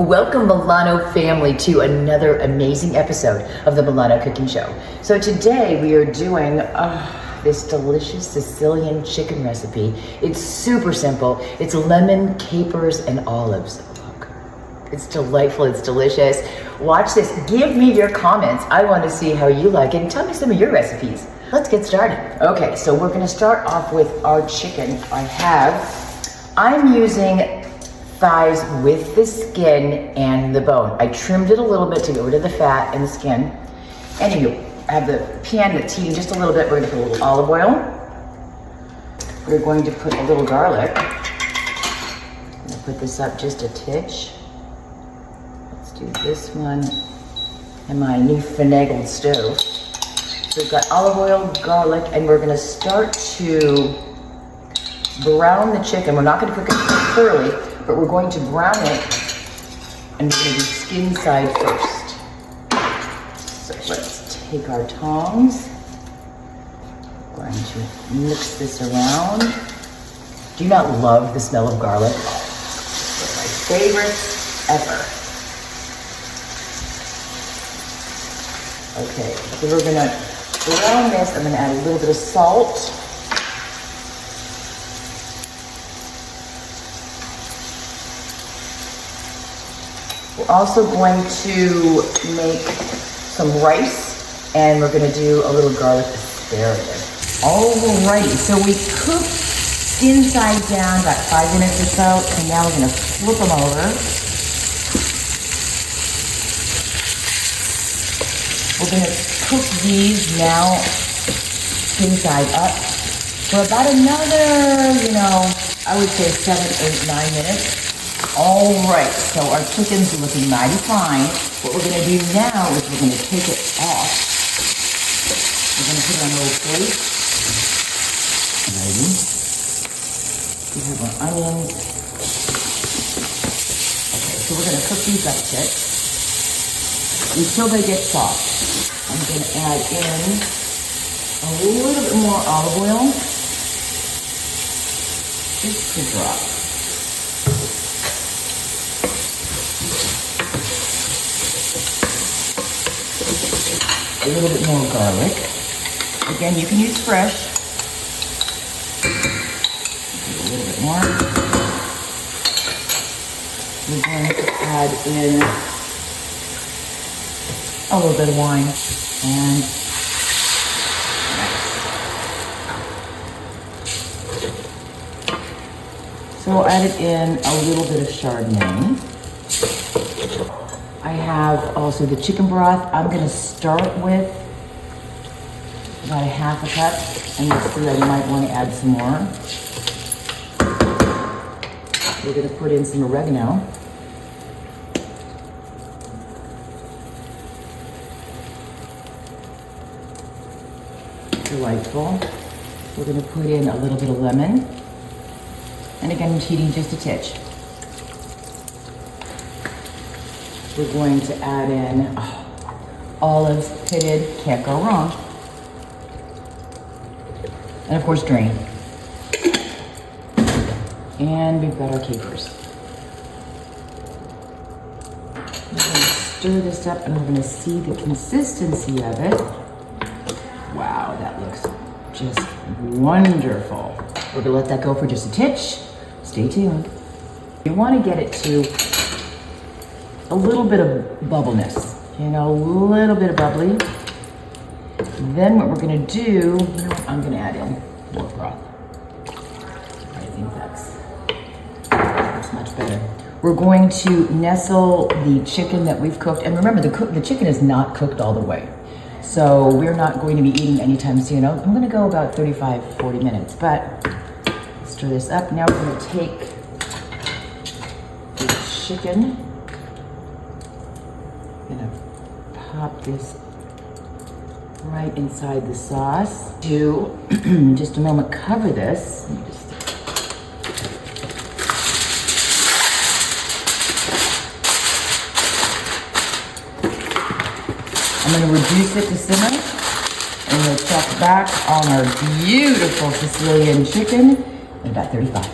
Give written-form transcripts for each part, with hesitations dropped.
Welcome Milano family to another amazing episode of the Milano Cooking Show. So today we are doing this delicious Sicilian chicken recipe. It's super simple. It's lemon, capers, and olives. Look, it's delightful, it's delicious. Watch this, give me your comments. I want to see how you like it and tell me some of your recipes. Let's get started. Okay, so we're gonna start off with our chicken. I'm using thighs with the skin and the bone. I trimmed it a little bit to get rid of the fat and the skin. And you have the pan that's heating just a little bit. We're gonna put a little olive oil. We're going to put a little garlic. I'm gonna put this up just a titch. Let's do this one in my new finagled stove. So we've got olive oil, garlic, and we're gonna start to brown the chicken. We're not gonna cook it thoroughly, but we're going to brown it, and we're going to do skin side first. So let's take our tongs. We're going to mix this around. Do you not love the smell of garlic? It's my favorite ever. Okay, so we're going to brown this. I'm going to add a little bit of salt. We're also going to make some rice, and we're gonna do a little garlic asparagus. Alrighty, so we cooked skin side down about 5 minutes or so, and now we're gonna flip them over. We're gonna cook these now skin side up for about another, I would say 7, 8, 9 minutes. All right, so our chicken's looking mighty fine. What we're gonna do now is we're gonna take it off. We're gonna put it on a little plate. Ready? We have our onions. Okay, so we're gonna cook these up a bit until they get soft. I'm gonna add in a little bit more olive oil, just a drop. A little bit more garlic. Again, you can use fresh. A little bit more. We're going to add in a little bit of wine and so we'll add it in a little bit of Chardonnay. I have also the chicken broth. I'm going to start with about a half a cup, and you'll see I might want to add some more. We're going to put in some oregano. Delightful. We're going to put in a little bit of lemon, and again, heating just a titch. We're going to add in olives, pitted, can't go wrong. And of course, drain. And we've got our capers. We're going to stir this up, and we're going to see the consistency of it. Wow, that looks just wonderful. We're going to let that go for just a titch. Stay tuned. You want to get it to a little bit of bubbleness, a little bit of bubbly. Then what we're gonna do, I'm gonna add in more broth. I think that's much better. We're going to nestle the chicken that we've cooked. And remember, the chicken is not cooked all the way. So we're not going to be eating anytime soon. I'm gonna go about 35, 40 minutes, but stir this up. Now we're gonna take the chicken. Gonna pop this right inside the sauce. To just a moment, cover this. I'm gonna reduce it to simmer, and we'll check back on our beautiful Sicilian chicken in about 35.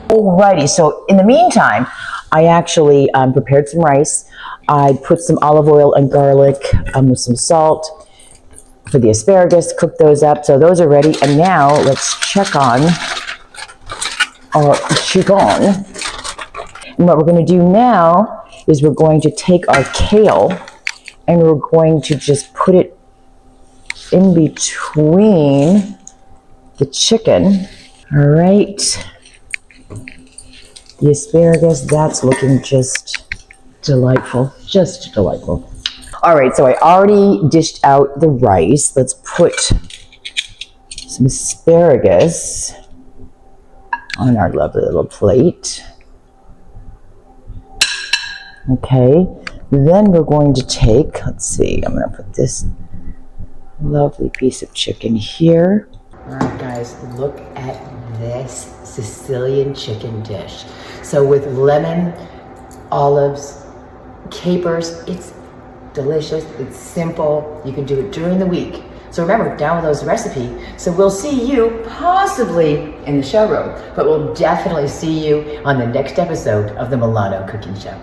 Alrighty, so in the meantime, I actually prepared some rice. I put some olive oil and garlic with some salt for the asparagus, cooked those up. So those are ready. And now let's check on our chicken. And what we're going to do now is we're going to take our kale and we're going to just put it in between the chicken. All right. The asparagus, that's looking just delightful. Just delightful. All right, so I already dished out the rice. Let's put some asparagus on our lovely little plate. Okay, then we're going to take, let's see, I'm gonna put this lovely piece of chicken here. All right, guys, look at this Sicilian chicken dish. So with lemon, olives, capers, it's delicious, it's simple. You can do it during the week. So remember, download those recipe. So we'll see you possibly in the showroom, but we'll definitely see you on the next episode of the Milano Cooking Show.